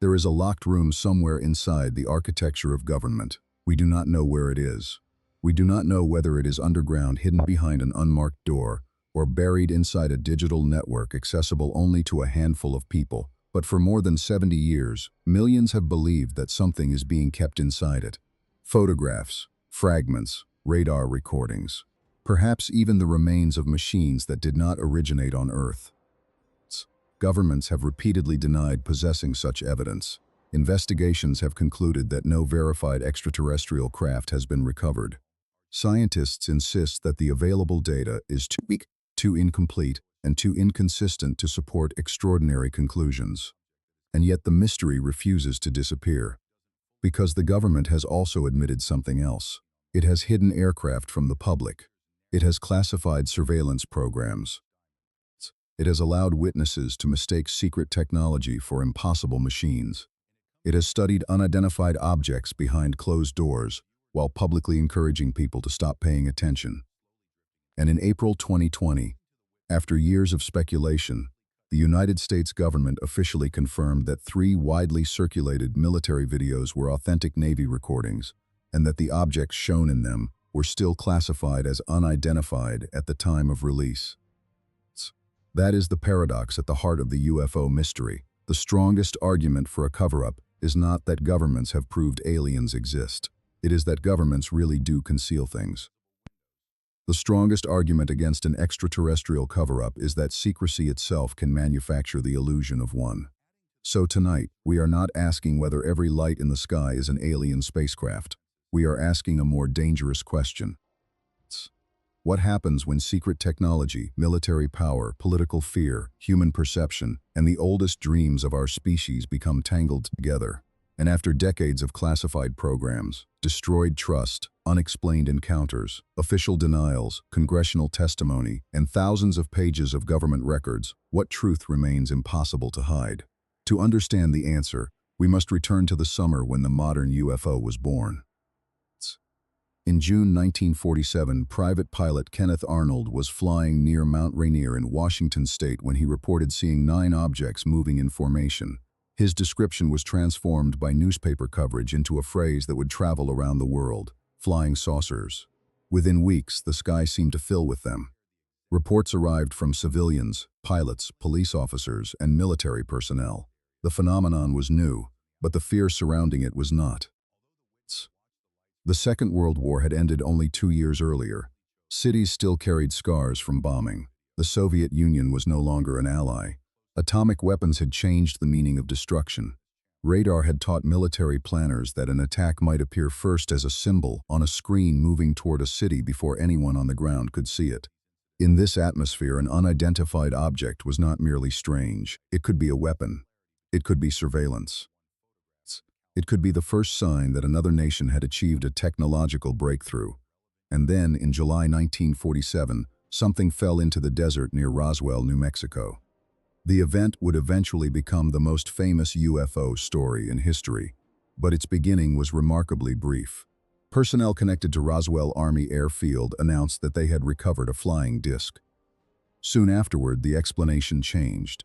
There is a locked room somewhere inside the architecture of government. We do not know where it is. We do not know whether it is underground, hidden behind an unmarked door, or buried inside a digital network accessible only to a handful of people. But for more than 70 years, millions have believed that something is being kept inside it. Photographs, fragments, radar recordings, perhaps even the remains of machines that did not originate on Earth. Governments have repeatedly denied possessing such evidence. Investigations have concluded that no verified extraterrestrial craft has been recovered. Scientists insist that the available data is too weak, too incomplete, and too inconsistent to support extraordinary conclusions. And yet the mystery refuses to disappear. Because the government has also admitted something else. It has hidden aircraft from the public. It has classified surveillance programs. It has allowed witnesses to mistake secret technology for impossible machines. It has studied unidentified objects behind closed doors, while publicly encouraging people to stop paying attention. And in April 2020, after years of speculation, the United States government officially confirmed that 3 widely circulated military videos were authentic Navy recordings, and that the objects shown in them were still classified as unidentified at the time of release. That is the paradox at the heart of the UFO mystery. The strongest argument for a cover-up is not that governments have proved aliens exist. It is that governments really do conceal things. The strongest argument against an extraterrestrial cover-up is that secrecy itself can manufacture the illusion of one. So tonight, we are not asking whether every light in the sky is an alien spacecraft. We are asking a more dangerous question. What happens when secret technology, military power, political fear, human perception, and the oldest dreams of our species become tangled together? And after decades of classified programs, destroyed trust, unexplained encounters, official denials, congressional testimony, and thousands of pages of government records, what truth remains impossible to hide? To understand the answer, we must return to the summer when the modern UFO was born. In June 1947, private pilot Kenneth Arnold was flying near Mount Rainier in Washington state when he reported seeing 9 objects moving in formation. His description was transformed by newspaper coverage into a phrase that would travel around the world: flying saucers. Within weeks, the sky seemed to fill with them. Reports arrived from civilians, pilots, police officers, and military personnel. The phenomenon was new, but the fear surrounding it was not. The Second World War had ended only 2 years earlier. Cities still carried scars from bombing. The Soviet Union was no longer an ally. Atomic weapons had changed the meaning of destruction. Radar had taught military planners that an attack might appear first as a symbol on a screen moving toward a city before anyone on the ground could see it. In this atmosphere, an unidentified object was not merely strange. It could be a weapon. It could be surveillance. It could be the first sign that another nation had achieved a technological breakthrough. And then, in July 1947, something fell into the desert near Roswell, New Mexico. The event would eventually become the most famous UFO story in history, but its beginning was remarkably brief. Personnel connected to Roswell Army Airfield announced that they had recovered a flying disc. Soon afterward, the explanation changed.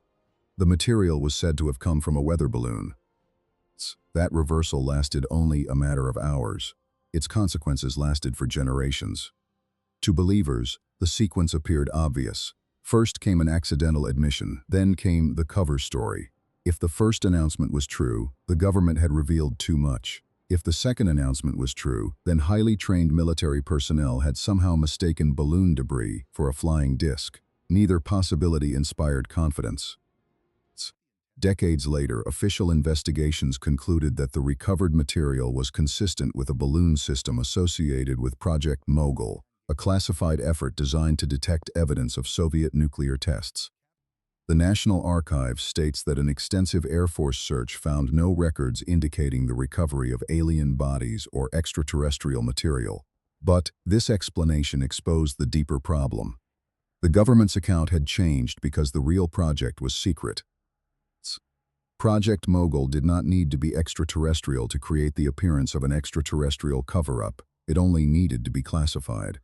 The material was said to have come from a weather balloon. That reversal lasted only a matter of hours. Its consequences lasted for generations. To believers, the sequence appeared obvious. First came an accidental admission, then came the cover story. If the first announcement was true, the government had revealed too much. If the second announcement was true, then highly trained military personnel had somehow mistaken balloon debris for a flying disc. Neither possibility inspired confidence. Decades later, official investigations concluded that the recovered material was consistent with a balloon system associated with Project Mogul, a classified effort designed to detect evidence of Soviet nuclear tests. The National Archives states that an extensive Air Force search found no records indicating the recovery of alien bodies or extraterrestrial material. But this explanation exposed the deeper problem. The government's account had changed because the real project was secret. Project Mogul did not need to be extraterrestrial to create the appearance of an extraterrestrial cover-up. It only needed to be classified.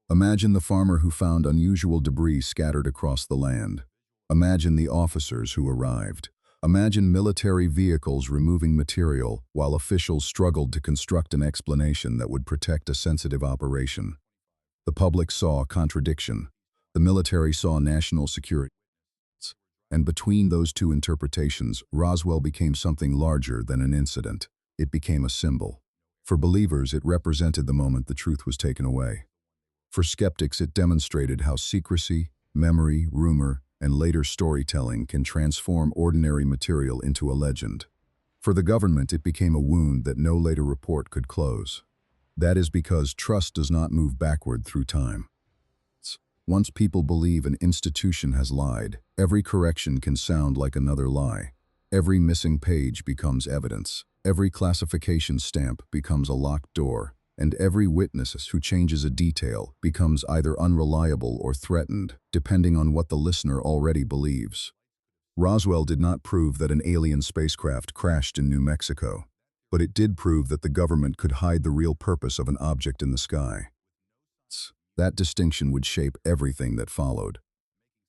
Imagine the farmer who found unusual debris scattered across the land. Imagine the officers who arrived. Imagine military vehicles removing material while officials struggled to construct an explanation that would protect a sensitive operation. The public saw a contradiction. The military saw national security. And between those two interpretations, Roswell became something larger than an incident. It became a symbol. For believers, it represented the moment the truth was taken away. For skeptics, it demonstrated how secrecy, memory, rumor, and later storytelling can transform ordinary material into a legend. For the government, it became a wound that no later report could close. That is because trust does not move backward through time. Once people believe an institution has lied, every correction can sound like another lie. Every missing page becomes evidence. Every classification stamp becomes a locked door. And every witness who changes a detail becomes either unreliable or threatened, depending on what the listener already believes. Roswell did not prove that an alien spacecraft crashed in New Mexico, but it did prove that the government could hide the real purpose of an object in the sky. That distinction would shape everything that followed.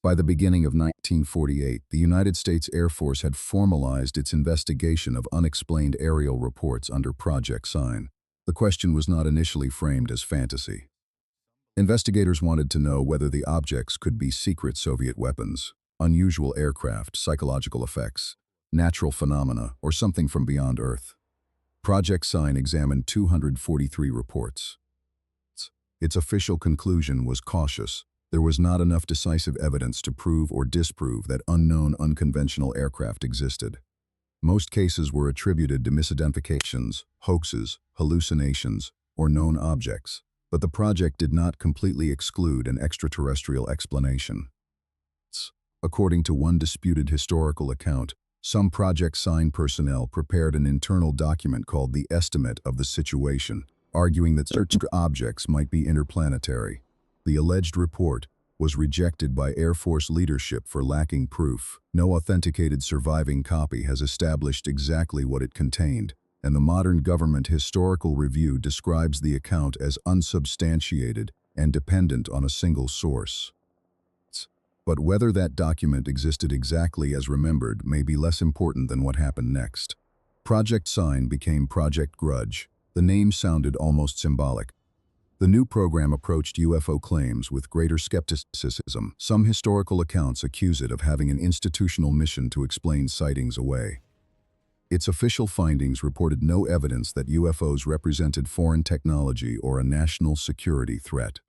By the beginning of 1948, the United States Air Force had formalized its investigation of unexplained aerial reports under Project Sign. The question was not initially framed as fantasy. Investigators wanted to know whether the objects could be secret Soviet weapons, unusual aircraft, psychological effects, natural phenomena, or something from beyond Earth. Project Sign examined 243 reports. Its official conclusion was cautious. There was not enough decisive evidence to prove or disprove that unknown, unconventional aircraft existed. Most cases were attributed to misidentifications, hoaxes, hallucinations, or known objects, but the project did not completely exclude an extraterrestrial explanation. According to one disputed historical account, some Project Sign personnel prepared an internal document called the Estimate of the Situation, arguing that certain objects might be interplanetary. The alleged report was rejected by Air Force leadership for lacking proof. No authenticated surviving copy has established exactly what it contained, and the modern government historical review describes the account as unsubstantiated and dependent on a single source. But whether that document existed exactly as remembered may be less important than what happened next. Project Sign became Project Grudge. The name sounded almost symbolic. The new program approached UFO claims with greater skepticism. Some historical accounts accuse it of having an institutional mission to explain sightings away. Its official findings reported no evidence that UFOs represented foreign technology or a national security threat.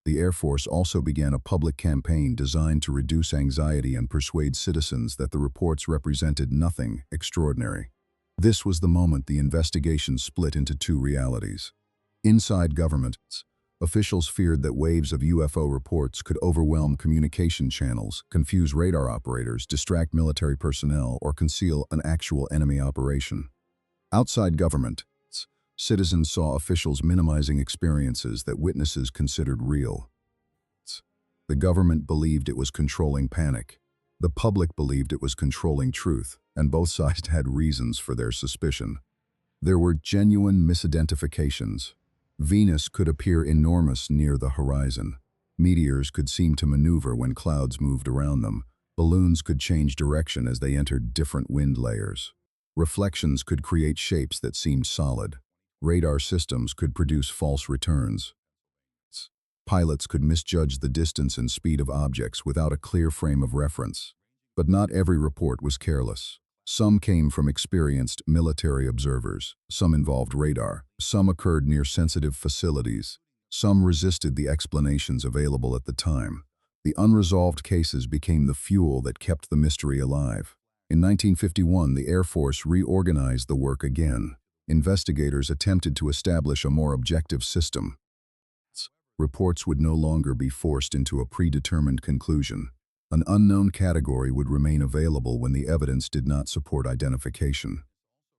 The Air Force also began a public campaign designed to reduce anxiety and persuade citizens that the reports represented nothing extraordinary. This was the moment the investigation split into two realities. Inside government, officials feared that waves of UFO reports could overwhelm communication channels, confuse radar operators, distract military personnel, or conceal an actual enemy operation. Outside government, citizens saw officials minimizing experiences that witnesses considered real. The government believed it was controlling panic. The public believed it was controlling truth, and both sides had reasons for their suspicion. There were genuine misidentifications. Venus could appear enormous near the horizon. Meteors could seem to maneuver when clouds moved around them. Balloons could change direction as they entered different wind layers. Reflections could create shapes that seemed solid. Radar systems could produce false returns. Pilots could misjudge the distance and speed of objects without a clear frame of reference. But not every report was careless. Some came from experienced military observers, some involved radar, some occurred near sensitive facilities, some resisted the explanations available at the time. The unresolved cases became the fuel that kept the mystery alive. In 1951, the Air Force reorganized the work again. Investigators attempted to establish a more objective system. Reports would no longer be forced into a predetermined conclusion. An unknown category would remain available when the evidence did not support identification.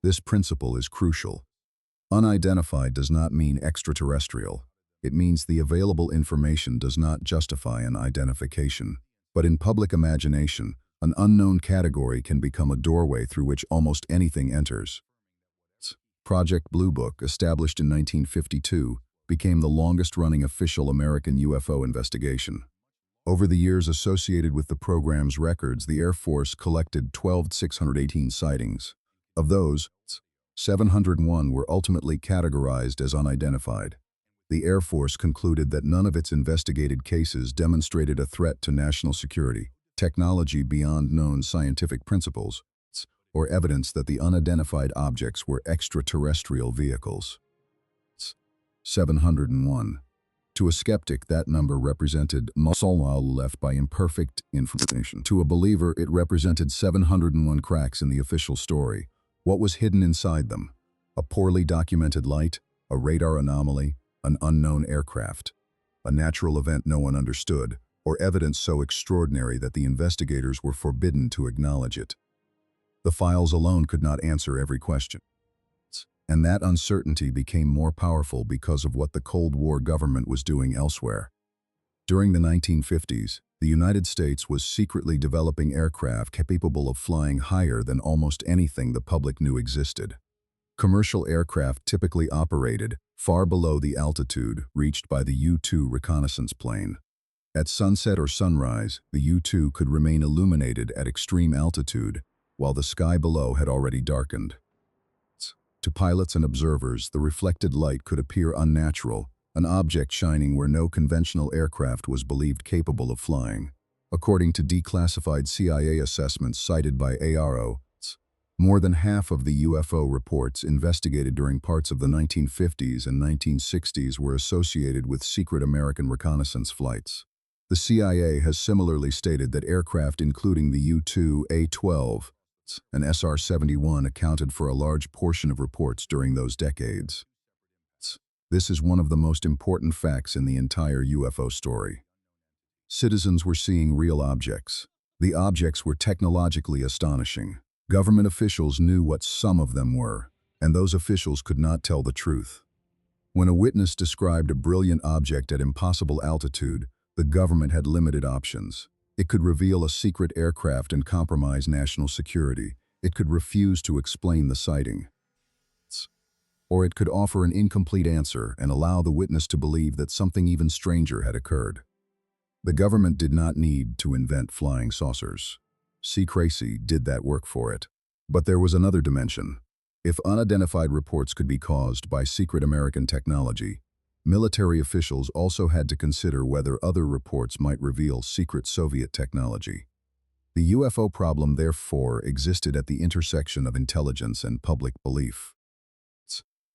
This principle is crucial. Unidentified does not mean extraterrestrial. It means the available information does not justify an identification. But in public imagination, an unknown category can become a doorway through which almost anything enters. Project Blue Book, established in 1952, became the longest-running official American UFO investigation. Over the years associated with the program's records, the Air Force collected 12,618 sightings. Of those, 701 were ultimately categorized as unidentified. The Air Force concluded that none of its investigated cases demonstrated a threat to national security, technology beyond known scientific principles, or evidence that the unidentified objects were extraterrestrial vehicles. 701. To a skeptic, that number represented muscle left by imperfect information. To a believer, it represented 701 cracks in the official story. What was hidden inside them? A poorly documented light, a radar anomaly, an unknown aircraft, a natural event no one understood, or evidence so extraordinary that the investigators were forbidden to acknowledge it. The files alone could not answer every question. And that uncertainty became more powerful because of what the Cold War government was doing elsewhere. During the 1950s, the United States was secretly developing aircraft capable of flying higher than almost anything the public knew existed. Commercial aircraft typically operated far below the altitude reached by the U-2 reconnaissance plane. At sunset or sunrise, the U-2 could remain illuminated at extreme altitude, while the sky below had already darkened. To pilots and observers, the reflected light could appear unnatural, an object shining where no conventional aircraft was believed capable of flying. According to declassified CIA assessments cited by AARO, more than half of the UFO reports investigated during parts of the 1950s and 1960s were associated with secret American reconnaissance flights. The CIA has similarly stated that aircraft including the U-2, A-12, and SR-71 accounted for a large portion of reports during those decades. This is one of the most important facts in the entire UFO story. Citizens were seeing real objects. The objects were technologically astonishing. Government officials knew what some of them were, and those officials could not tell the truth. When a witness described a brilliant object at impossible altitude, the government had limited options. It could reveal a secret aircraft and compromise national security. It could refuse to explain the sighting. Or it could offer an incomplete answer and allow the witness to believe that something even stranger had occurred. The government did not need to invent flying saucers. Secrecy did that work for it. But there was another dimension. If unidentified reports could be caused by secret American technology, military officials also had to consider whether other reports might reveal secret Soviet technology. The UFO problem, therefore, existed at the intersection of intelligence and public belief.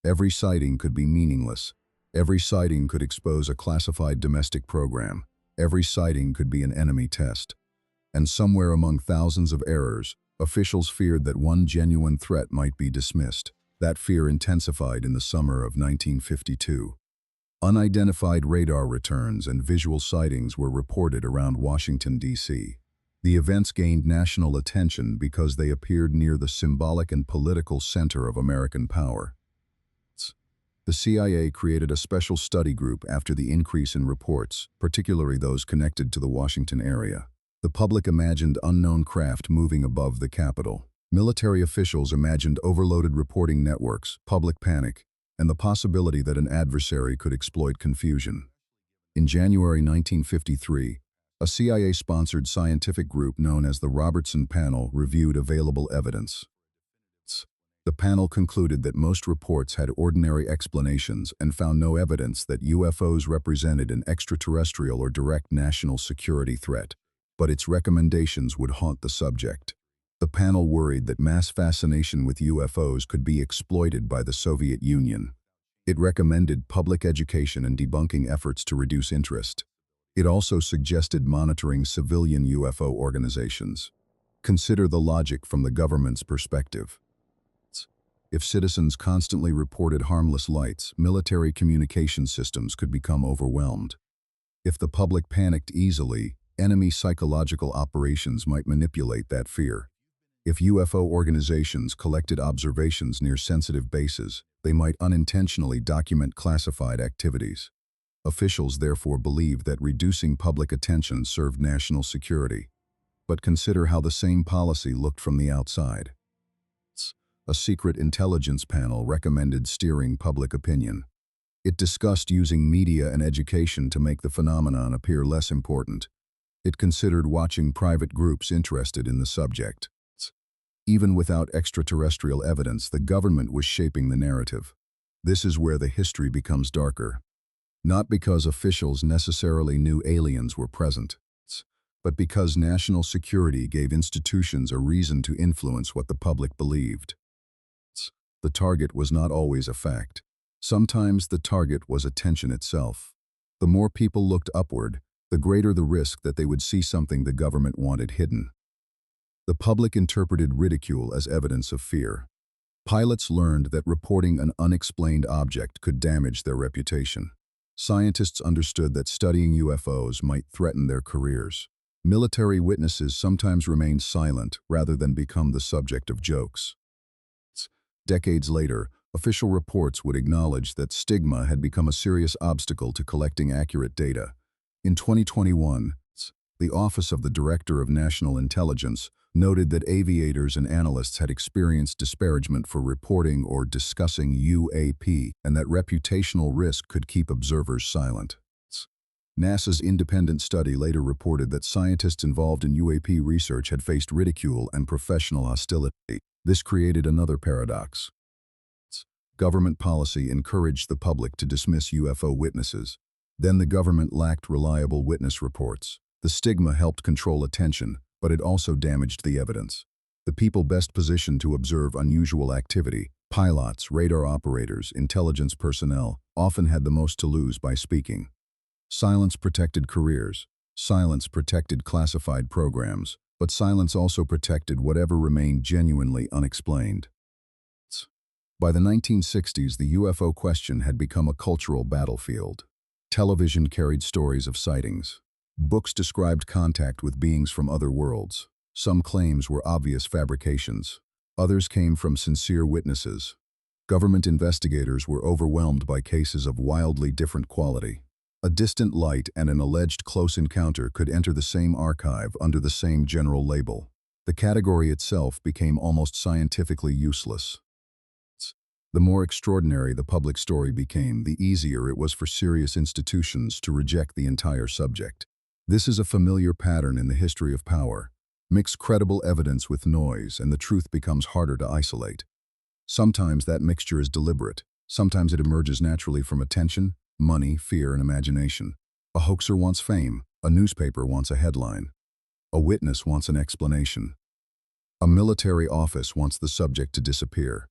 Every sighting could be meaningless. Every sighting could expose a classified domestic program. Every sighting could be an enemy test. And somewhere among thousands of errors, officials feared that one genuine threat might be dismissed. That fear intensified in the summer of 1952. Unidentified radar returns and visual sightings were reported around Washington, D.C. The events gained national attention because they appeared near the symbolic and political center of American power. The CIA created a special study group after the increase in reports, particularly those connected to the Washington area. The public imagined unknown craft moving above the Capitol. Military officials imagined overloaded reporting networks, public panic, and the possibility that an adversary could exploit confusion. In January 1953, a CIA-sponsored scientific group known as the Robertson Panel reviewed available evidence. The panel concluded that most reports had ordinary explanations and found no evidence that UFOs represented an extraterrestrial or direct national security threat, but its recommendations would haunt the subject. The panel worried that mass fascination with UFOs could be exploited by the Soviet Union. It recommended public education and debunking efforts to reduce interest. It also suggested monitoring civilian UFO organizations. Consider the logic from the government's perspective. If citizens constantly reported harmless lights, military communication systems could become overwhelmed. If the public panicked easily, enemy psychological operations might manipulate that fear. If UFO organizations collected observations near sensitive bases, they might unintentionally document classified activities. Officials therefore believed that reducing public attention served national security. But consider how the same policy looked from the outside. A secret intelligence panel recommended steering public opinion. It discussed using media and education to make the phenomenon appear less important. It considered watching private groups interested in the subject. Even without extraterrestrial evidence, the government was shaping the narrative. This is where the history becomes darker. Not because officials necessarily knew aliens were present, but because national security gave institutions a reason to influence what the public believed. The target was not always a fact. Sometimes the target was attention itself. The more people looked upward, the greater the risk that they would see something the government wanted hidden. The public interpreted ridicule as evidence of fear. Pilots learned that reporting an unexplained object could damage their reputation. Scientists understood that studying UFOs might threaten their careers. Military witnesses sometimes remained silent rather than become the subject of jokes. Decades later, official reports would acknowledge that stigma had become a serious obstacle to collecting accurate data. In 2021, the Office of the Director of National Intelligence noted that aviators and analysts had experienced disparagement for reporting or discussing UAP, and that reputational risk could keep observers silent. NASA's independent study later reported that scientists involved in UAP research had faced ridicule and professional hostility. This created another paradox. Government policy encouraged the public to dismiss UFO witnesses. Then the government lacked reliable witness reports. The stigma helped control attention, but it also damaged the evidence. The people best positioned to observe unusual activity, pilots, radar operators, intelligence personnel, often had the most to lose by speaking. Silence protected careers. Silence protected classified programs, but silence also protected whatever remained genuinely unexplained. By the 1960s, the UFO question had become a cultural battlefield. Television carried stories of sightings. Books described contact with beings from other worlds. Some claims were obvious fabrications. Others came from sincere witnesses. Government investigators were overwhelmed by cases of wildly different quality. A distant light and an alleged close encounter could enter the same archive under the same general label. The category itself became almost scientifically useless. The more extraordinary the public story became, the easier it was for serious institutions to reject the entire subject. This is a familiar pattern in the history of power. Mix credible evidence with noise, and the truth becomes harder to isolate. Sometimes that mixture is deliberate. Sometimes it emerges naturally from attention, money, fear, and imagination. A hoaxer wants fame. A newspaper wants a headline. A witness wants an explanation. A military office wants the subject to disappear.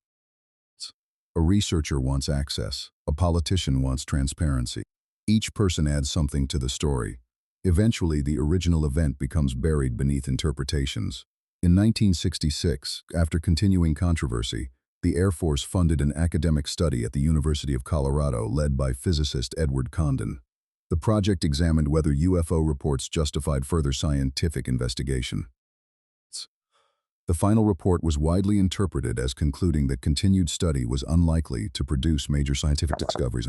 A researcher wants access. A politician wants transparency. Each person adds something to the story. Eventually, the original event becomes buried beneath interpretations. In 1966, after continuing controversy, the Air Force funded an academic study at the University of Colorado led by physicist Edward Condon. The project examined whether UFO reports justified further scientific investigation. The final report was widely interpreted as concluding that continued study was unlikely to produce major scientific discoveries.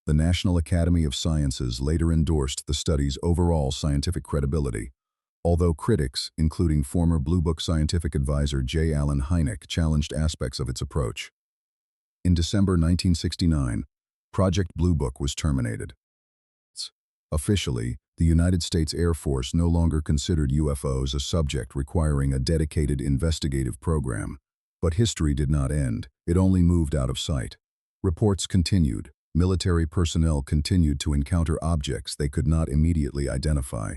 The National Academy of Sciences later endorsed the study's overall scientific credibility, although critics, including former Blue Book scientific advisor J. Allen Hynek, challenged aspects of its approach. In December 1969, Project Blue Book was terminated. Officially, the United States Air Force no longer considered UFOs a subject requiring a dedicated investigative program. But history did not end. It only moved out of sight. Reports continued. Military personnel continued to encounter objects they could not immediately identify.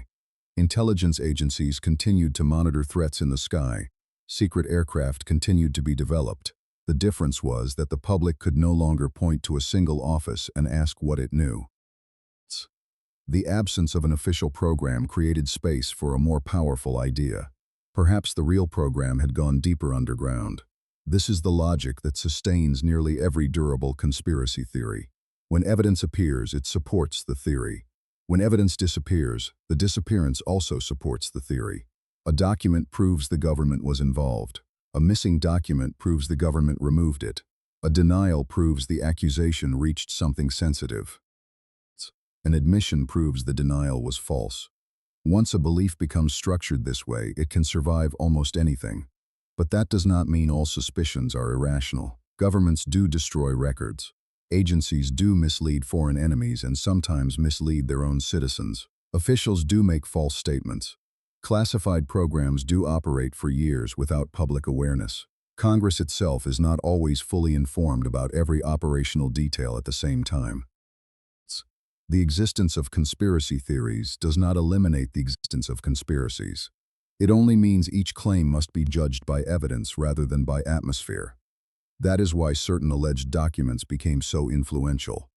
Intelligence agencies continued to monitor threats in the sky. Secret aircraft continued to be developed. The difference was that the public could no longer point to a single office and ask what it knew. The absence of an official program created space for a more powerful idea. Perhaps the real program had gone deeper underground. This is the logic that sustains nearly every durable conspiracy theory. When evidence appears, it supports the theory. When evidence disappears, the disappearance also supports the theory. A document proves the government was involved. A missing document proves the government removed it. A denial proves the accusation reached something sensitive. An admission proves the denial was false. Once a belief becomes structured this way, it can survive almost anything. But that does not mean all suspicions are irrational. Governments do destroy records. Agencies do mislead foreign enemies and sometimes mislead their own citizens. Officials do make false statements. Classified programs do operate for years without public awareness. Congress itself is not always fully informed about every operational detail at the same time. The existence of conspiracy theories does not eliminate the existence of conspiracies. It only means each claim must be judged by evidence rather than by atmosphere. That is why certain alleged documents became so influential.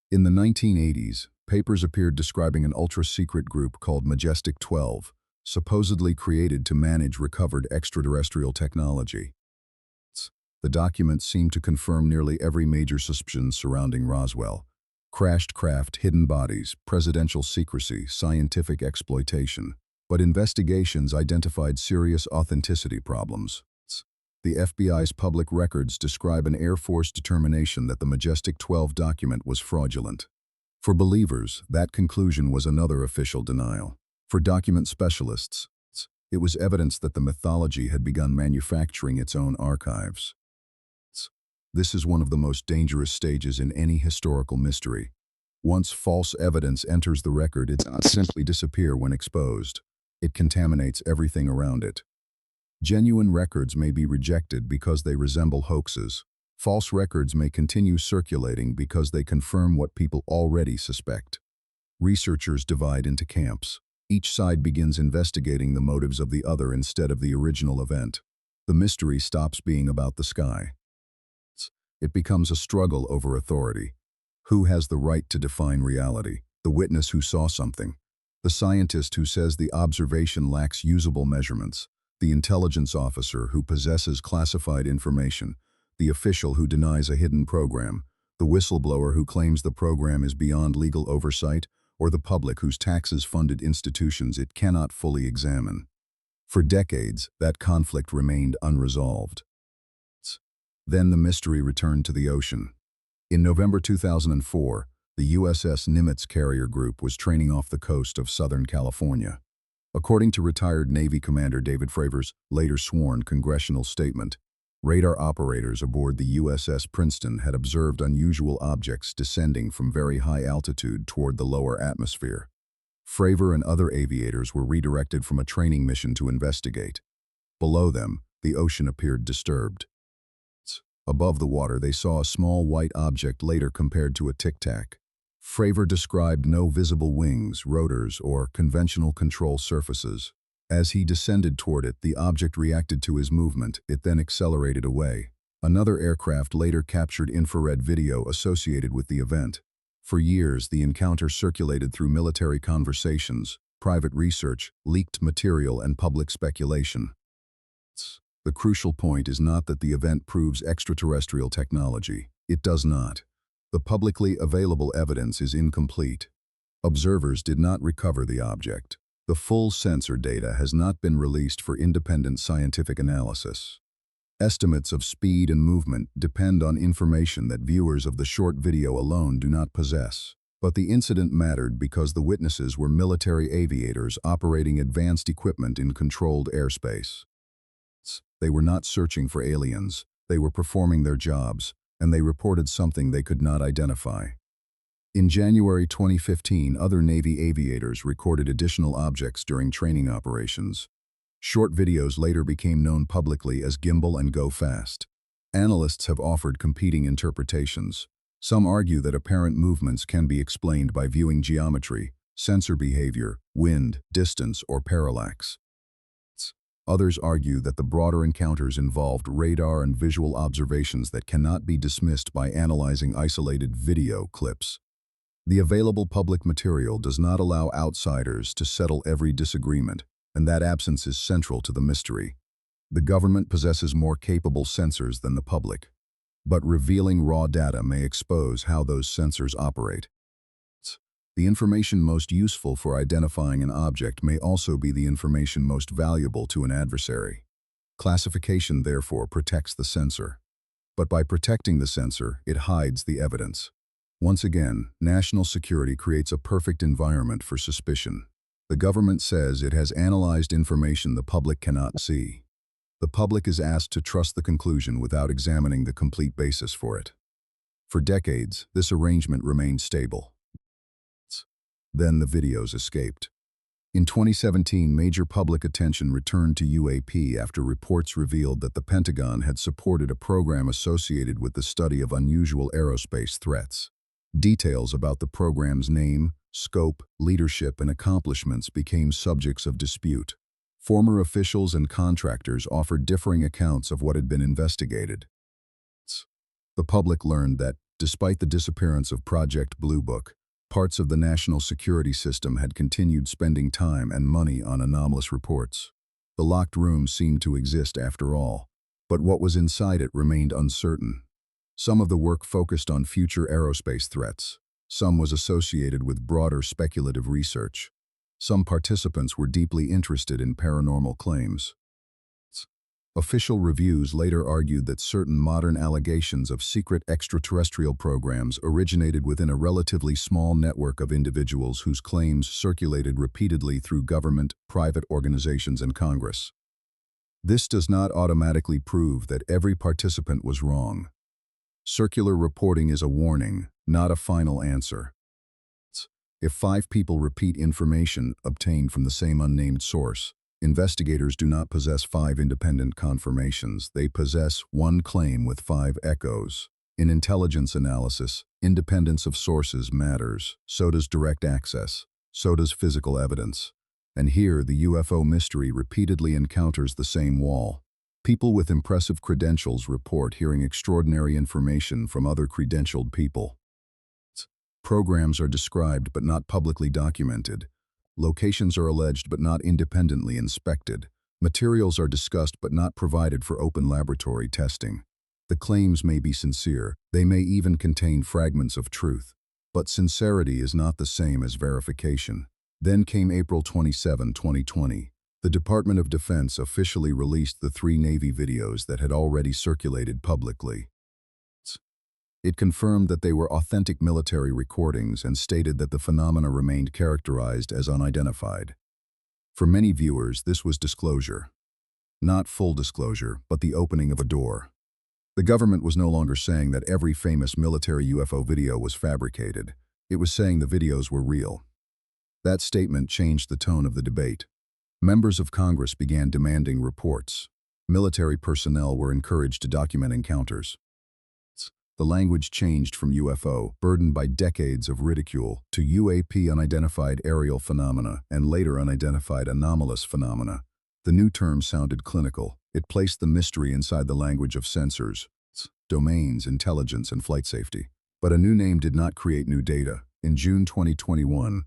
In the 1980s, papers appeared describing an ultra-secret group called Majestic 12, supposedly created to manage recovered extraterrestrial technology. The documents seemed to confirm nearly every major suspicion surrounding Roswell: crashed craft, hidden bodies, presidential secrecy, scientific exploitation. But investigations identified serious authenticity problems. The FBI's public records describe an Air Force determination that the Majestic 12 document was fraudulent. For believers, that conclusion was another official denial. For document specialists, it was evidence that the mythology had begun manufacturing its own archives. This is one of the most dangerous stages in any historical mystery. Once false evidence enters the record, it does not simply disappear when exposed. It contaminates everything around it. Genuine records may be rejected because they resemble hoaxes. False records may continue circulating because they confirm what people already suspect. Researchers divide into camps. Each side begins investigating the motives of the other instead of the original event. The mystery stops being about the sky. It becomes a struggle over authority. Who has the right to define reality? The witness who saw something? The scientist who says the observation lacks usable measurements? The intelligence officer who possesses classified information? The official who denies a hidden program? The whistleblower who claims the program is beyond legal oversight? Or the public whose taxes funded institutions it cannot fully examine? For decades, that conflict remained unresolved. Then the mystery returned to the ocean. In November 2004, the USS Nimitz carrier group was training off the coast of Southern California. According to retired Navy Commander David Fravor's later sworn congressional statement, radar operators aboard the USS Princeton had observed unusual objects descending from very high altitude toward the lower atmosphere. Fravor and other aviators were redirected from a training mission to investigate. Below them, the ocean appeared disturbed. Above the water, they saw a small white object later compared to a tic-tac. Fravor described no visible wings, rotors, or conventional control surfaces. As he descended toward it, the object reacted to his movement. It then accelerated away. Another aircraft later captured infrared video associated with the event. For years, the encounter circulated through military conversations, private research, leaked material, and public speculation. The crucial point is not that the event proves extraterrestrial technology. It does not. The publicly available evidence is incomplete. Observers did not recover the object. The full sensor data has not been released for independent scientific analysis. Estimates of speed and movement depend on information that viewers of the short video alone do not possess. But the incident mattered because the witnesses were military aviators operating advanced equipment in controlled airspace. They were not searching for aliens. They were performing their jobs, and they reported something they could not identify. In January 2015, other Navy aviators recorded additional objects during training operations. Short videos later became known publicly as Gimbal and Go Fast. Analysts have offered competing interpretations. Some argue that apparent movements can be explained by viewing geometry, sensor behavior, wind, distance, or parallax. Others argue that the broader encounters involved radar and visual observations that cannot be dismissed by analyzing isolated video clips. The available public material does not allow outsiders to settle every disagreement, and that absence is central to the mystery. The government possesses more capable sensors than the public, but revealing raw data may expose how those sensors operate. The information most useful for identifying an object may also be the information most valuable to an adversary. Classification, therefore, protects the sensor. But by protecting the sensor, it hides the evidence. Once again, national security creates a perfect environment for suspicion. The government says it has analyzed information the public cannot see. The public is asked to trust the conclusion without examining the complete basis for it. For decades, this arrangement remained stable. Then the videos escaped. In 2017, major public attention returned to UAP after reports revealed that the Pentagon had supported a program associated with the study of unusual aerospace threats. Details about the program's name, scope, leadership, and accomplishments became subjects of dispute. Former officials and contractors offered differing accounts of what had been investigated. The public learned that, despite the disappearance of Project Blue Book, parts of the national security system had continued spending time and money on anomalous reports. The locked room seemed to exist after all, but what was inside it remained uncertain. Some of the work focused on future aerospace threats. Some was associated with broader speculative research. Some participants were deeply interested in paranormal claims. Official reviews later argued that certain modern allegations of secret extraterrestrial programs originated within a relatively small network of individuals whose claims circulated repeatedly through government, private organizations, and Congress. This does not automatically prove that every participant was wrong. Circular reporting is a warning, not a final answer. If 5 people repeat information obtained from the same unnamed source, investigators do not possess 5 independent confirmations. They possess one claim with 5 echoes. In intelligence analysis, independence of sources matters. So does direct access. So does physical evidence. And here, the UFO mystery repeatedly encounters the same wall. People with impressive credentials report hearing extraordinary information from other credentialed people. Programs are described but not publicly documented. Locations are alleged but not independently inspected. Materials are discussed but not provided for open laboratory testing. The claims may be sincere, they may even contain fragments of truth. But sincerity is not the same as verification. Then came April 27, 2020. The Department of Defense officially released the 3 Navy videos that had already circulated publicly. It confirmed that they were authentic military recordings and stated that the phenomena remained characterized as unidentified. For many viewers, this was disclosure. Not full disclosure, but the opening of a door. The government was no longer saying that every famous military UFO video was fabricated. It was saying the videos were real. That statement changed the tone of the debate. Members of Congress began demanding reports. Military personnel were encouraged to document encounters. The language changed from UFO, burdened by decades of ridicule, to UAP, unidentified aerial phenomena, and later unidentified anomalous phenomena. The new term sounded clinical. It placed the mystery inside the language of sensors, domains, intelligence, and flight safety. But a new name did not create new data. In June 2021,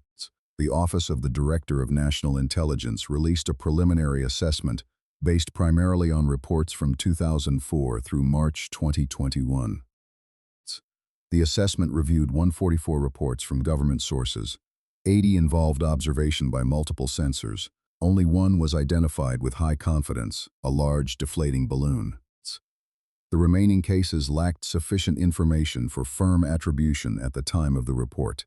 the Office of the Director of National Intelligence released a preliminary assessment based primarily on reports from 2004 through March 2021. The assessment reviewed 144 reports from government sources. 80 involved observation by multiple sensors. Only 1 was identified with high confidence, a large deflating balloon. The remaining cases lacked sufficient information for firm attribution at the time of the report.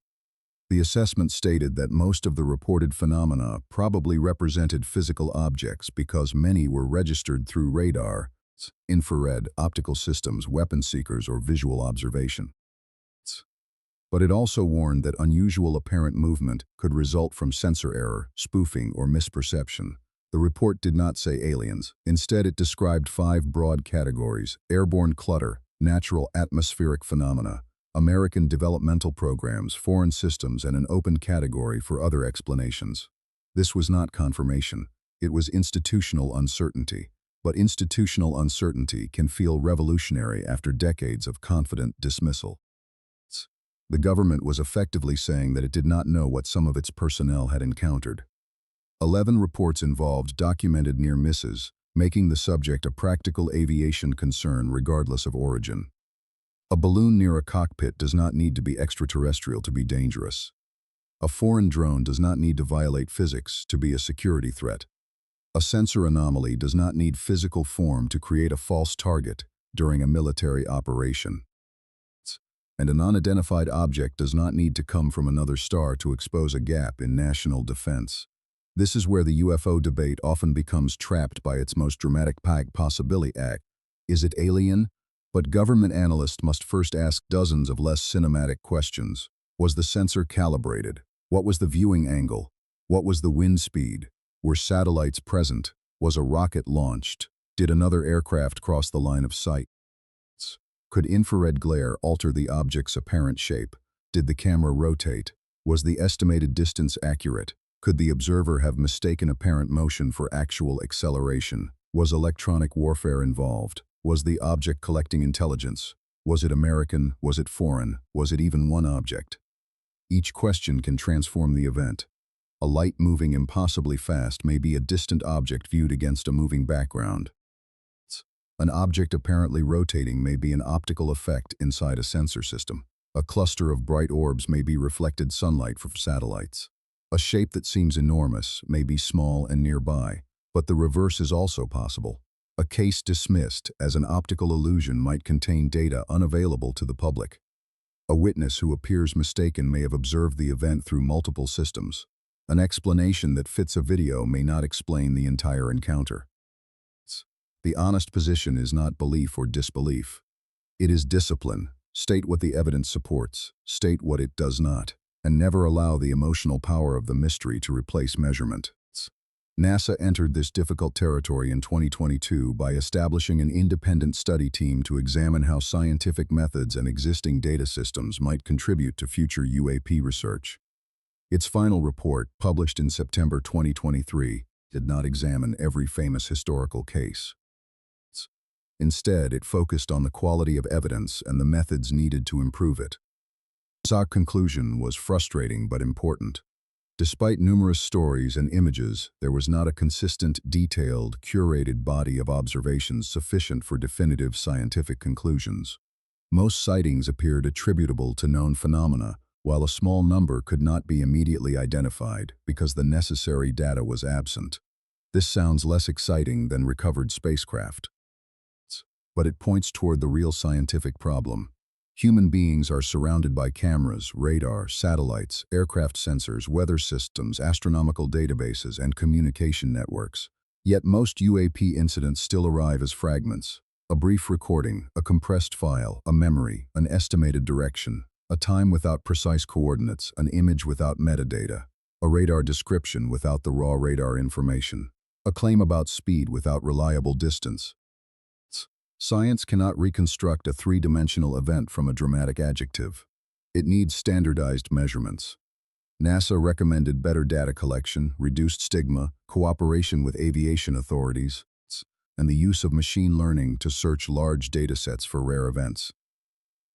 The assessment stated that most of the reported phenomena probably represented physical objects because many were registered through radar, infrared, optical systems, weapon seekers, or visual observation. But it also warned that unusual apparent movement could result from sensor error, spoofing, or misperception. The report did not say aliens. Instead, it described 5 broad categories: airborne clutter, natural atmospheric phenomena, American developmental programs, foreign systems, and an open category for other explanations. This was not confirmation. It was institutional uncertainty. But institutional uncertainty can feel revolutionary after decades of confident dismissal. The government was effectively saying that it did not know what some of its personnel had encountered. 11 reports involved documented near misses, making the subject a practical aviation concern regardless of origin. A balloon near a cockpit does not need to be extraterrestrial to be dangerous. A foreign drone does not need to violate physics to be a security threat. A sensor anomaly does not need physical form to create a false target during a military operation. And an unidentified object does not need to come from another star to expose a gap in national defense. This is where the UFO debate often becomes trapped by its most dramatic possibility act. Is it alien? But government analysts must first ask dozens of less cinematic questions. Was the sensor calibrated? What was the viewing angle? What was the wind speed? Were satellites present? Was a rocket launched? Did another aircraft cross the line of sight? Could infrared glare alter the object's apparent shape? Did the camera rotate? Was the estimated distance accurate? Could the observer have mistaken apparent motion for actual acceleration? Was electronic warfare involved? Was the object collecting intelligence? Was it American? Was it foreign? Was it even one object? Each question can transform the event. A light moving impossibly fast may be a distant object viewed against a moving background. An object apparently rotating may be an optical effect inside a sensor system. A cluster of bright orbs may be reflected sunlight from satellites. A shape that seems enormous may be small and nearby, but the reverse is also possible. A case dismissed as an optical illusion might contain data unavailable to the public. A witness who appears mistaken may have observed the event through multiple systems. An explanation that fits a video may not explain the entire encounter. The honest position is not belief or disbelief. It is discipline. State what the evidence supports, state what it does not, and never allow the emotional power of the mystery to replace measurement. NASA entered this difficult territory in 2022 by establishing an independent study team to examine how scientific methods and existing data systems might contribute to future UAP research. Its final report, published in September 2023, did not examine every famous historical case. Instead, it focused on the quality of evidence and the methods needed to improve it. Our conclusion was frustrating but important. Despite numerous stories and images, there was not a consistent, detailed, curated body of observations sufficient for definitive scientific conclusions. Most sightings appeared attributable to known phenomena, while a small number could not be immediately identified because the necessary data was absent. This sounds less exciting than recovered spacecraft, but it points toward the real scientific problem. Human beings are surrounded by cameras, radar, satellites, aircraft sensors, weather systems, astronomical databases, and communication networks. Yet most UAP incidents still arrive as fragments. A brief recording, a compressed file, a memory, an estimated direction, a time without precise coordinates, an image without metadata, a radar description without the raw radar information, a claim about speed without reliable distance. Science cannot reconstruct a three-dimensional event from a dramatic adjective. It needs standardized measurements. NASA recommended better data collection, reduced stigma, cooperation with aviation authorities, and the use of machine learning to search large datasets for rare events.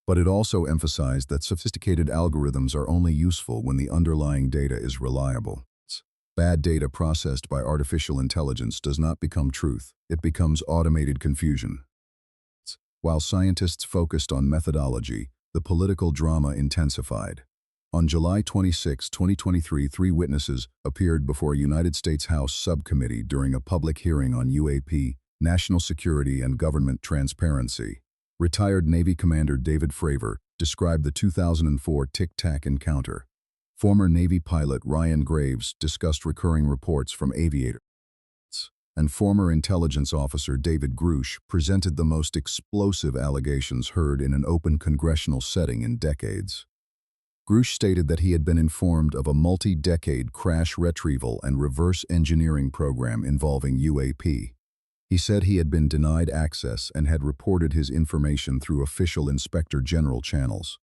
But it also emphasized that sophisticated algorithms are only useful when the underlying data is reliable. Bad data processed by artificial intelligence does not become truth. It becomes automated confusion. While scientists focused on methodology, the political drama intensified. On July 26, 2023, 3 witnesses appeared before a United States House subcommittee during a public hearing on UAP, national security and government transparency. Retired Navy Commander David Fravor described the 2004 Tic Tac encounter. Former Navy pilot Ryan Graves discussed recurring reports from aviators. And former intelligence officer David Grush presented the most explosive allegations heard in an open congressional setting in decades. Grush stated that he had been informed of a multi-decade crash retrieval and reverse engineering program involving UAP. He said he had been denied access and had reported his information through official Inspector General channels.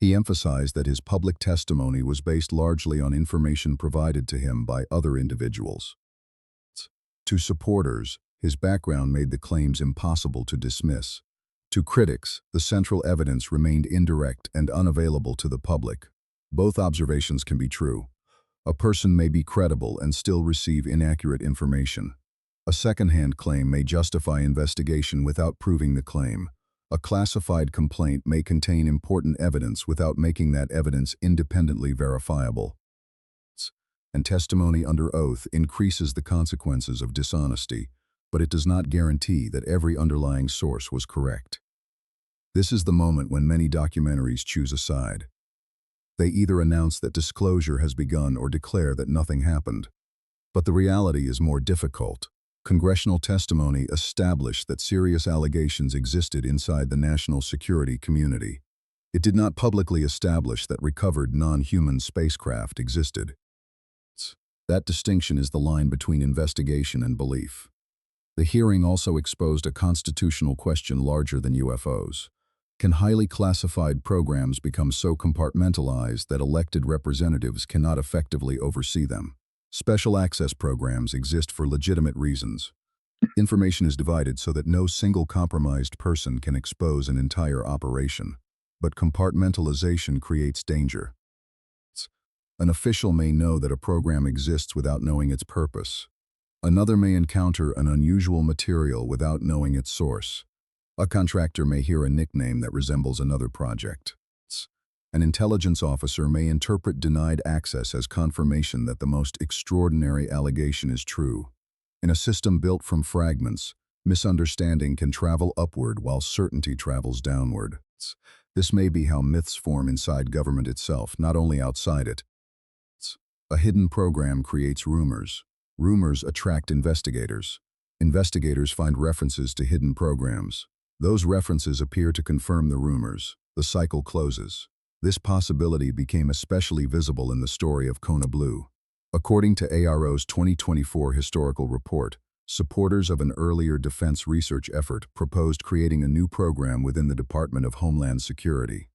He emphasized that his public testimony was based largely on information provided to him by other individuals. To supporters, his background made the claims impossible to dismiss. To critics, the central evidence remained indirect and unavailable to the public. Both observations can be true. A person may be credible and still receive inaccurate information. A second-hand claim may justify investigation without proving the claim. A classified complaint may contain important evidence without making that evidence independently verifiable. And testimony under oath increases the consequences of dishonesty, but it does not guarantee that every underlying source was correct. This is the moment when many documentaries choose a side. They either announce that disclosure has begun or declare that nothing happened. But the reality is more difficult. Congressional testimony established that serious allegations existed inside the national security community. It did not publicly establish that recovered non-human spacecraft existed. That distinction is the line between investigation and belief. The hearing also exposed a constitutional question larger than UFOs. Can highly classified programs become so compartmentalized that elected representatives cannot effectively oversee them? Special access programs exist for legitimate reasons. Information is divided so that no single compromised person can expose an entire operation. But compartmentalization creates danger. An official may know that a program exists without knowing its purpose. Another may encounter an unusual material without knowing its source. A contractor may hear a nickname that resembles another project. An intelligence officer may interpret denied access as confirmation that the most extraordinary allegation is true. In a system built from fragments, misunderstanding can travel upward while certainty travels downward. This may be how myths form inside government itself, not only outside it. A hidden program creates rumors. Rumors attract investigators. Investigators find references to hidden programs. Those references appear to confirm the rumors. The cycle closes. This possibility became especially visible in the story of Kona Blue. According to AARO's 2024 historical report, supporters of an earlier defense research effort proposed creating a new program within the Department of Homeland Security.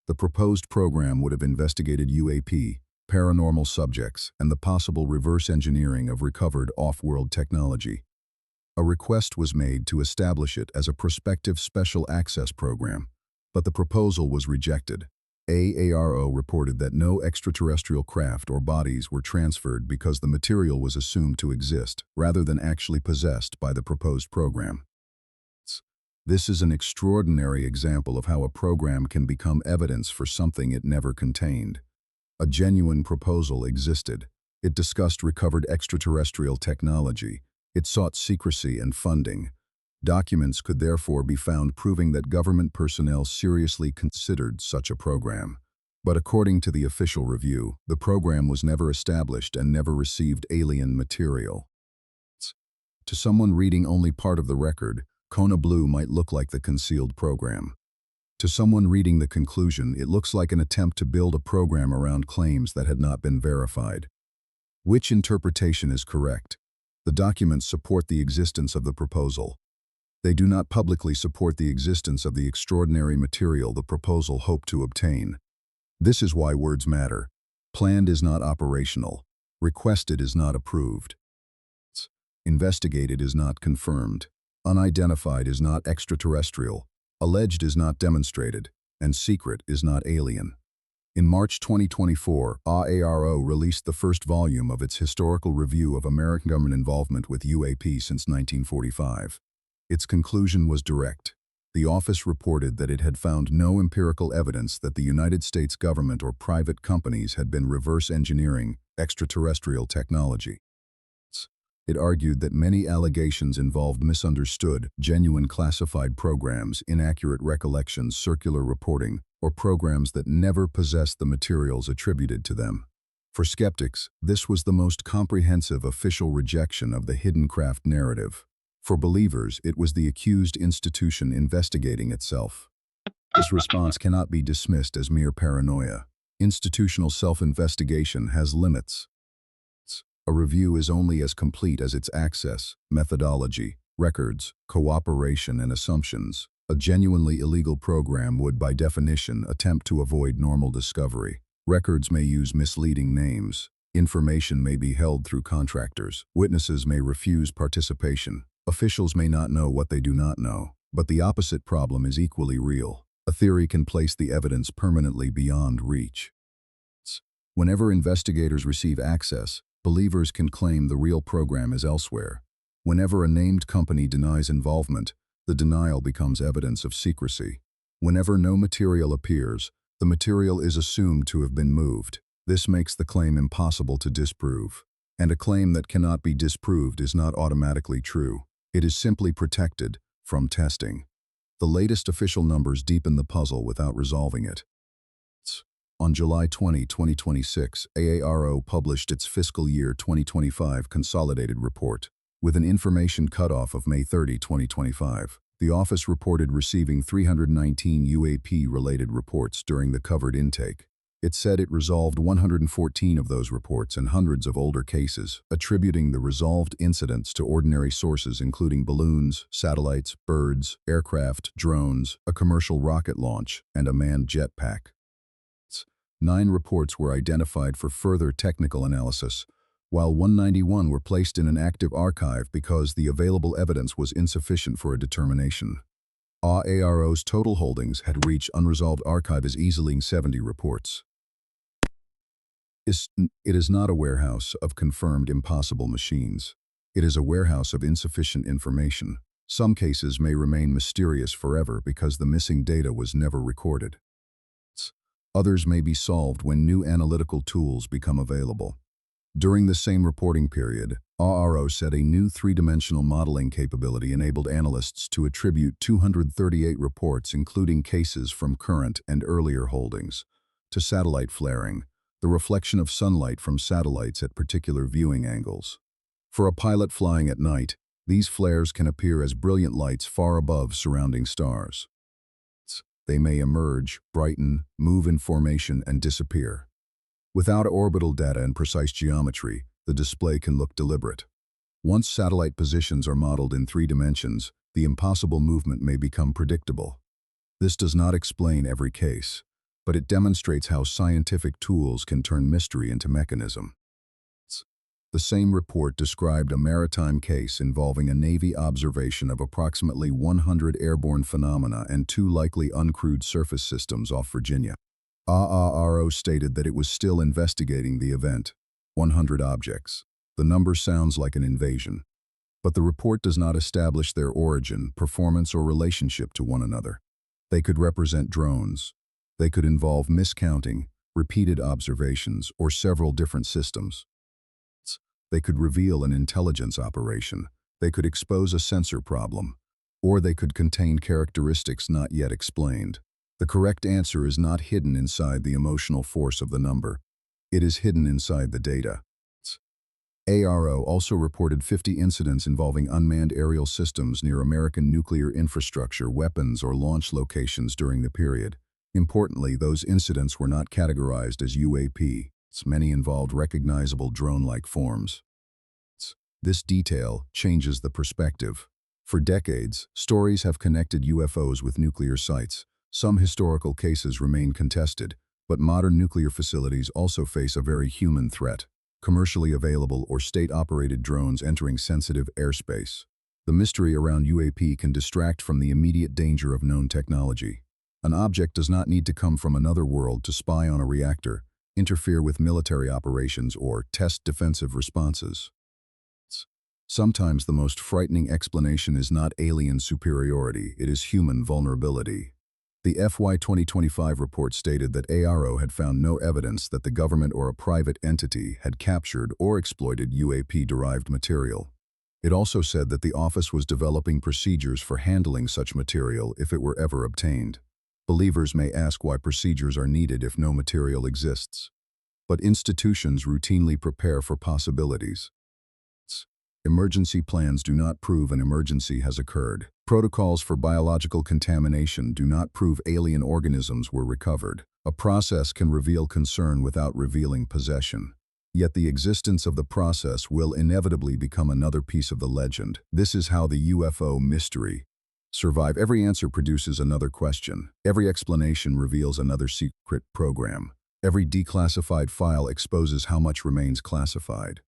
The proposed program would have investigated UAP, paranormal subjects, and the possible reverse engineering of recovered off-world technology. A request was made to establish it as a prospective special access program, but the proposal was rejected. AARO reported that no extraterrestrial craft or bodies were transferred because the material was assumed to exist, rather than actually possessed by the proposed program. This is an extraordinary example of how a program can become evidence for something it never contained. A genuine proposal existed. It discussed recovered extraterrestrial technology. It sought secrecy and funding. Documents could therefore be found proving that government personnel seriously considered such a program. But according to the official review, the program was never established and never received alien material. To someone reading only part of the record, Kona Blue might look like the concealed program. To someone reading the conclusion, it looks like an attempt to build a program around claims that had not been verified. Which interpretation is correct? The documents support the existence of the proposal. They do not publicly support the existence of the extraordinary material the proposal hoped to obtain. This is why words matter. Planned is not operational. Requested is not approved. Investigated is not confirmed. Unidentified is not extraterrestrial. Alleged is not demonstrated. And secret is not alien. In March 2024, AARO released the first volume of its historical review of American government involvement with UAP since 1945. Its conclusion was direct. The office reported that it had found no empirical evidence that the United States government or private companies had been reverse engineering extraterrestrial technology. It argued that many allegations involved misunderstood, genuine classified programs, inaccurate recollections, circular reporting, or programs that never possessed the materials attributed to them. For skeptics, this was the most comprehensive official rejection of the hidden craft narrative. For believers, it was the accused institution investigating itself. This response cannot be dismissed as mere paranoia. Institutional self-investigation has limits. A review is only as complete as its access, methodology, records, cooperation, and assumptions. A genuinely illegal program would, by definition, attempt to avoid normal discovery. Records may use misleading names. Information may be held through contractors. Witnesses may refuse participation. Officials may not know what they do not know. But the opposite problem is equally real. A theory can place the evidence permanently beyond reach. Whenever investigators receive access, believers can claim the real program is elsewhere. Whenever a named company denies involvement, the denial becomes evidence of secrecy. Whenever no material appears, the material is assumed to have been moved. This makes the claim impossible to disprove. And a claim that cannot be disproved is not automatically true. It is simply protected from testing. The latest official numbers deepen the puzzle without resolving it. On July 20, 2026, AARO published its fiscal year 2025 consolidated report. With an information cutoff of May 30, 2025, The office reported receiving 319 UAP-related reports during the covered intake. It said it resolved 114 of those reports and hundreds of older cases, attributing the resolved incidents to ordinary sources including balloons, satellites, birds, aircraft, drones, a commercial rocket launch, and a manned jetpack. 9 reports were identified for further technical analysis, while 191 were placed in an active archive because the available evidence was insufficient for a determination. AARO's total holdings had reached unresolved archive as easily 70 reports. It is not a warehouse of confirmed impossible machines. It is a warehouse of insufficient information. Some cases may remain mysterious forever because the missing data was never recorded. Others may be solved when new analytical tools become available. During the same reporting period, AARO said a new three-dimensional modeling capability enabled analysts to attribute 238 reports, including cases from current and earlier holdings, to satellite flaring, the reflection of sunlight from satellites at particular viewing angles. For a pilot flying at night, these flares can appear as brilliant lights far above surrounding stars. They may emerge, brighten, move in formation, and disappear. Without orbital data and precise geometry, the display can look deliberate. Once satellite positions are modeled in 3 dimensions, the impossible movement may become predictable. This does not explain every case, but it demonstrates how scientific tools can turn mystery into mechanism. The same report described a maritime case involving a Navy observation of approximately 100 airborne phenomena and 2 likely uncrewed surface systems off Virginia. AARO stated that it was still investigating the event. 100 objects. The number sounds like an invasion. But the report does not establish their origin, performance, or relationship to one another. They could represent drones. They could involve miscounting, repeated observations, or several different systems. They could reveal an intelligence operation. They could expose a sensor problem. Or they could contain characteristics not yet explained. The correct answer is not hidden inside the emotional force of the number. It is hidden inside the data. AARO also reported 50 incidents involving unmanned aerial systems near American nuclear infrastructure, weapons, or launch locations during the period. Importantly, those incidents were not categorized as UAP. Many involved recognizable drone-like forms. This detail changes the perspective. For decades, stories have connected UFOs with nuclear sites. Some historical cases remain contested, but modern nuclear facilities also face a very human threat: commercially available or state-operated drones entering sensitive airspace. The mystery around UAP can distract from the immediate danger of known technology. An object does not need to come from another world to spy on a reactor, interfere with military operations, or test defensive responses. Sometimes the most frightening explanation is not alien superiority, it is human vulnerability. The FY 2025 report stated that AARO had found no evidence that the government or a private entity had captured or exploited UAP-derived material. It also said that the office was developing procedures for handling such material if it were ever obtained. Believers may ask why procedures are needed if no material exists. But institutions routinely prepare for possibilities. Emergency plans do not prove an emergency has occurred. Protocols for biological contamination do not prove alien organisms were recovered. A process can reveal concern without revealing possession. Yet the existence of the process will inevitably become another piece of the legend. This is how the UFO mystery survive. Every answer produces another question. Every explanation reveals another secret program. Every declassified file exposes how much remains classified.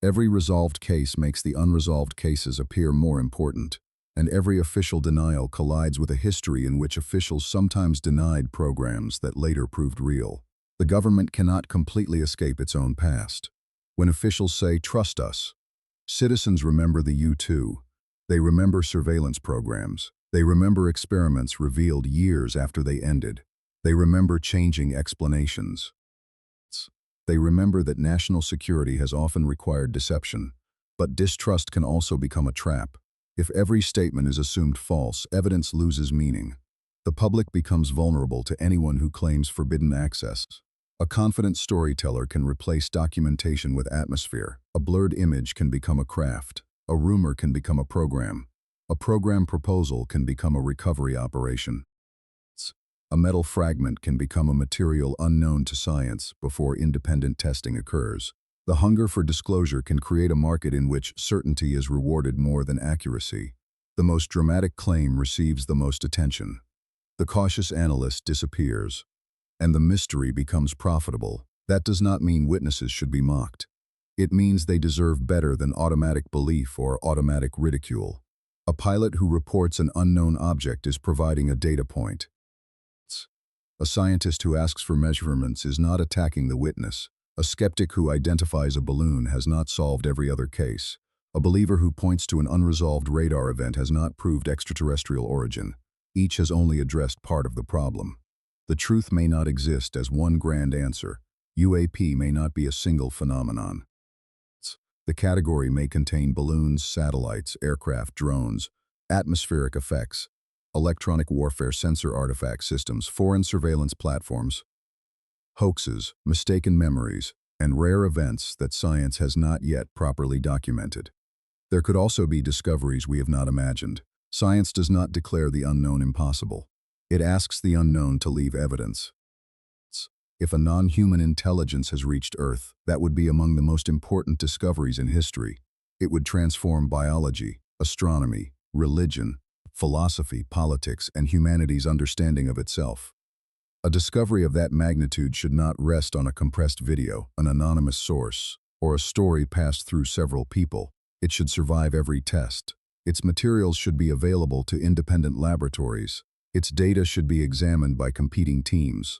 Every resolved case makes the unresolved cases appear more important, and every official denial collides with a history in which officials sometimes denied programs that later proved real. The government cannot completely escape its own past. When officials say, "Trust us," citizens remember the U-2. They remember surveillance programs. They remember experiments revealed years after they ended. They remember changing explanations. They remember that national security has often required deception, but distrust can also become a trap. If every statement is assumed false, evidence loses meaning. The public becomes vulnerable to anyone who claims forbidden access. A confident storyteller can replace documentation with atmosphere. A blurred image can become a craft. A rumor can become a program. A program proposal can become a recovery operation. A metal fragment can become a material unknown to science before independent testing occurs. The hunger for disclosure can create a market in which certainty is rewarded more than accuracy. The most dramatic claim receives the most attention. The cautious analyst disappears, and the mystery becomes profitable. That does not mean witnesses should be mocked. It means they deserve better than automatic belief or automatic ridicule. A pilot who reports an unknown object is providing a data point. A scientist who asks for measurements is not attacking the witness. A skeptic who identifies a balloon has not solved every other case. A believer who points to an unresolved radar event has not proved extraterrestrial origin. Each has only addressed part of the problem. The truth may not exist as one grand answer. UAP may not be a single phenomenon. The category may contain balloons, satellites, aircraft, drones, atmospheric effects, electronic warfare sensor artifact systems, foreign surveillance platforms, hoaxes, mistaken memories, and rare events that science has not yet properly documented. There could also be discoveries we have not imagined. Science does not declare the unknown impossible. It asks the unknown to leave evidence. If a non-human intelligence has reached Earth, that would be among the most important discoveries in history. It would transform biology, astronomy, religion, philosophy, politics, and humanity's understanding of itself. A discovery of that magnitude should not rest on a compressed video, an anonymous source, or a story passed through several people. It should survive every test. Its materials should be available to independent laboratories. Its data should be examined by competing teams.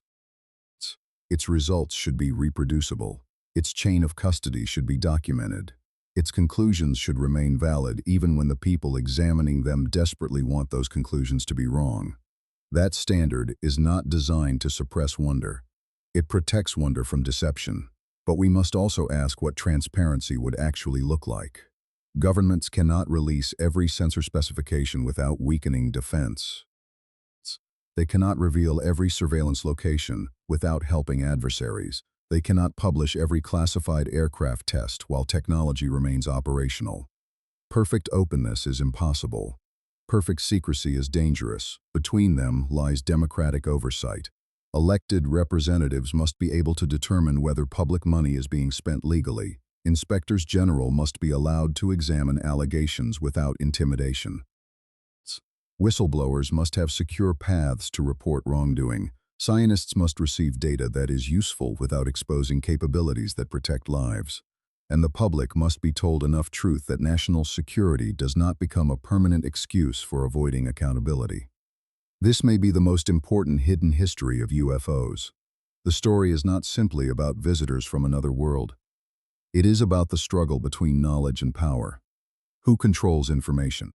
Its results should be reproducible. Its chain of custody should be documented. Its conclusions should remain valid even when the people examining them desperately want those conclusions to be wrong. That standard is not designed to suppress wonder. It protects wonder from deception. But we must also ask what transparency would actually look like. Governments cannot release every sensor specification without weakening defense. They cannot reveal every surveillance location without helping adversaries. They cannot publish every classified aircraft test while technology remains operational. Perfect openness is impossible. Perfect secrecy is dangerous. Between them lies democratic oversight. Elected representatives must be able to determine whether public money is being spent legally. Inspectors general must be allowed to examine allegations without intimidation. Whistleblowers must have secure paths to report wrongdoing. Scientists must receive data that is useful without exposing capabilities that protect lives. And the public must be told enough truth that national security does not become a permanent excuse for avoiding accountability. This may be the most important hidden history of UFOs. The story is not simply about visitors from another world. It is about the struggle between knowledge and power. Who controls information?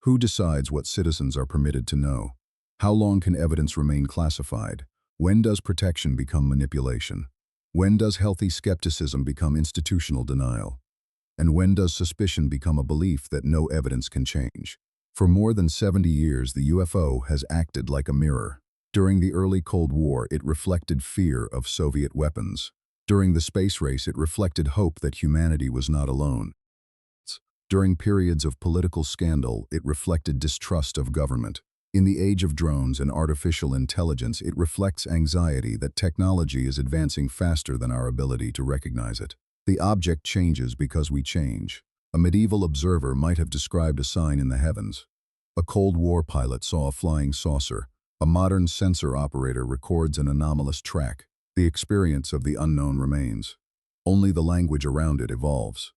Who decides what citizens are permitted to know? How long can evidence remain classified? When does protection become manipulation? When does healthy skepticism become institutional denial? And when does suspicion become a belief that no evidence can change? For more than 70 years, the UFO has acted like a mirror. During the early Cold War, it reflected fear of Soviet weapons. During the space race, it reflected hope that humanity was not alone. During periods of political scandal, it reflected distrust of government. In the age of drones and artificial intelligence, it reflects anxiety that technology is advancing faster than our ability to recognize it. The object changes because we change. A medieval observer might have described a sign in the heavens. A Cold War pilot saw a flying saucer. A modern sensor operator records an anomalous track. The experience of the unknown remains. Only the language around it evolves.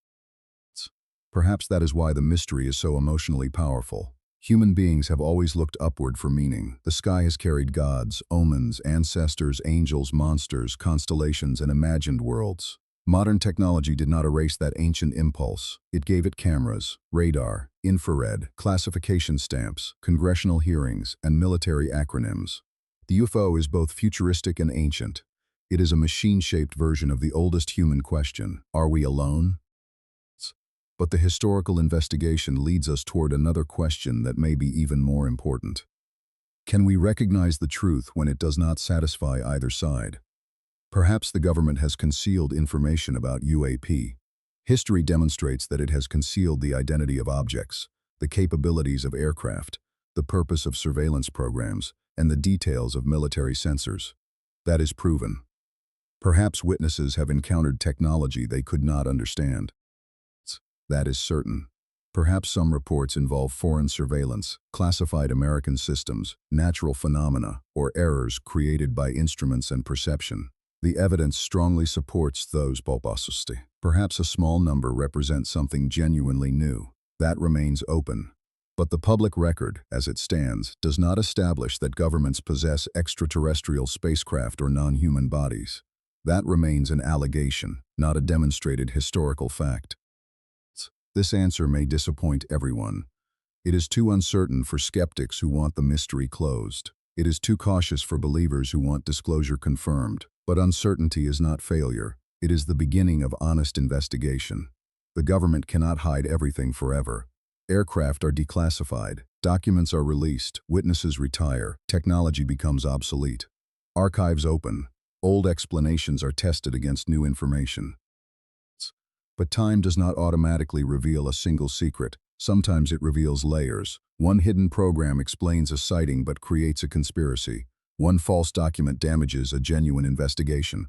Perhaps that is why the mystery is so emotionally powerful. Human beings have always looked upward for meaning. The sky has carried gods, omens, ancestors, angels, monsters, constellations, and imagined worlds. Modern technology did not erase that ancient impulse. It gave it cameras, radar, infrared, classification stamps, congressional hearings, and military acronyms. The UFO is both futuristic and ancient. It is a machine-shaped version of the oldest human question, are we alone? But the historical investigation leads us toward another question that may be even more important. Can we recognize the truth when it does not satisfy either side? Perhaps the government has concealed information about UAP. History demonstrates that it has concealed the identity of objects. the capabilities of aircraft, the purpose of surveillance programs, and the details of military sensors. That is proven. Perhaps witnesses have encountered technology they could not understand. That is certain. Perhaps some reports involve foreign surveillance, classified American systems, natural phenomena, or errors created by instruments and perception. The evidence strongly supports those possibilities. Perhaps a small number represent something genuinely new. That remains open. But the public record, as it stands, does not establish that governments possess extraterrestrial spacecraft or non-human bodies. That remains an allegation, not a demonstrated historical fact. This answer may disappoint everyone. It is too uncertain for skeptics who want the mystery closed. It is too cautious for believers who want disclosure confirmed. But uncertainty is not failure. It is the beginning of honest investigation. The government cannot hide everything forever. Aircraft are declassified, documents are released, witnesses retire, technology becomes obsolete. Archives open, old explanations are tested against new information. But time does not automatically reveal a single secret. Sometimes it reveals layers. One hidden program explains a sighting but creates a conspiracy. One false document damages a genuine investigation.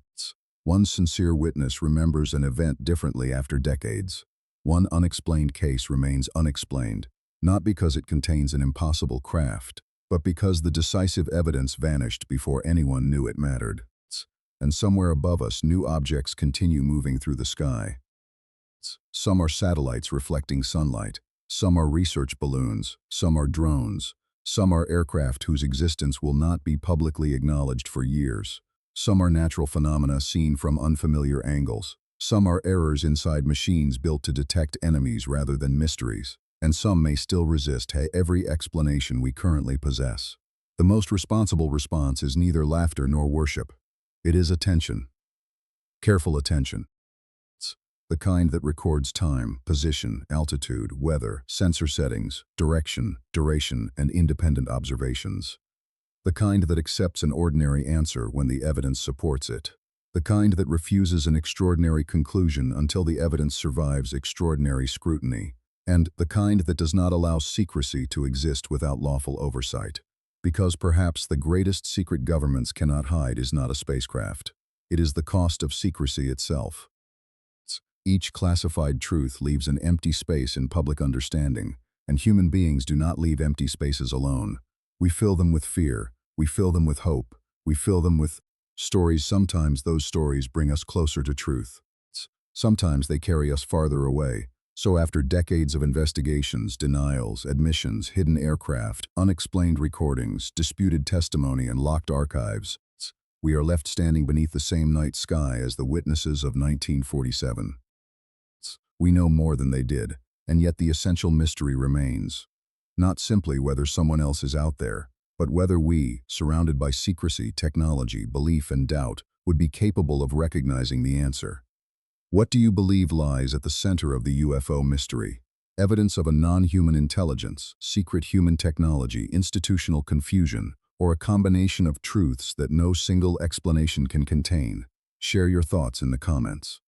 One sincere witness remembers an event differently after decades. One unexplained case remains unexplained, not because it contains an impossible craft, but because the decisive evidence vanished before anyone knew it mattered. And somewhere above us, new objects continue moving through the sky. Some are satellites reflecting sunlight. Some are research balloons. Some are drones. Some are aircraft whose existence will not be publicly acknowledged for years. Some are natural phenomena seen from unfamiliar angles. Some are errors inside machines built to detect enemies rather than mysteries. And some may still resist every explanation we currently possess. The most responsible response is neither laughter nor worship. It is attention. Careful attention. The kind that records time, position, altitude, weather, sensor settings, direction, duration, and independent observations. The kind that accepts an ordinary answer when the evidence supports it. The kind that refuses an extraordinary conclusion until the evidence survives extraordinary scrutiny. And the kind that does not allow secrecy to exist without lawful oversight. Because perhaps the greatest secret governments cannot hide is not a spacecraft. It is the cost of secrecy itself. Each classified truth leaves an empty space in public understanding, and human beings do not leave empty spaces alone. We fill them with fear, we fill them with hope, we fill them with stories. Sometimes those stories bring us closer to truth. Sometimes they carry us farther away. So after decades of investigations, denials, admissions, hidden aircraft, unexplained recordings, disputed testimony, and locked archives, we are left standing beneath the same night sky as the witnesses of 1947. We know more than they did, and yet the essential mystery remains. Not simply whether someone else is out there, but whether we, surrounded by secrecy, technology, belief, and doubt, would be capable of recognizing the answer. What do you believe lies at the center of the UFO mystery? Evidence of a non-human intelligence, secret human technology, institutional confusion, or a combination of truths that no single explanation can contain? Share your thoughts in the comments.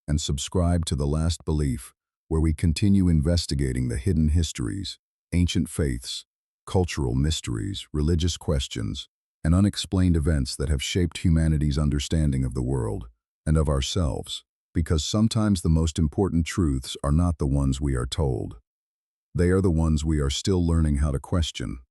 And subscribe to The Last Belief, where we continue investigating the hidden histories, ancient faiths, cultural mysteries, religious questions, and unexplained events that have shaped humanity's understanding of the world and of ourselves, because sometimes the most important truths are not the ones we are told. They are the ones we are still learning how to question.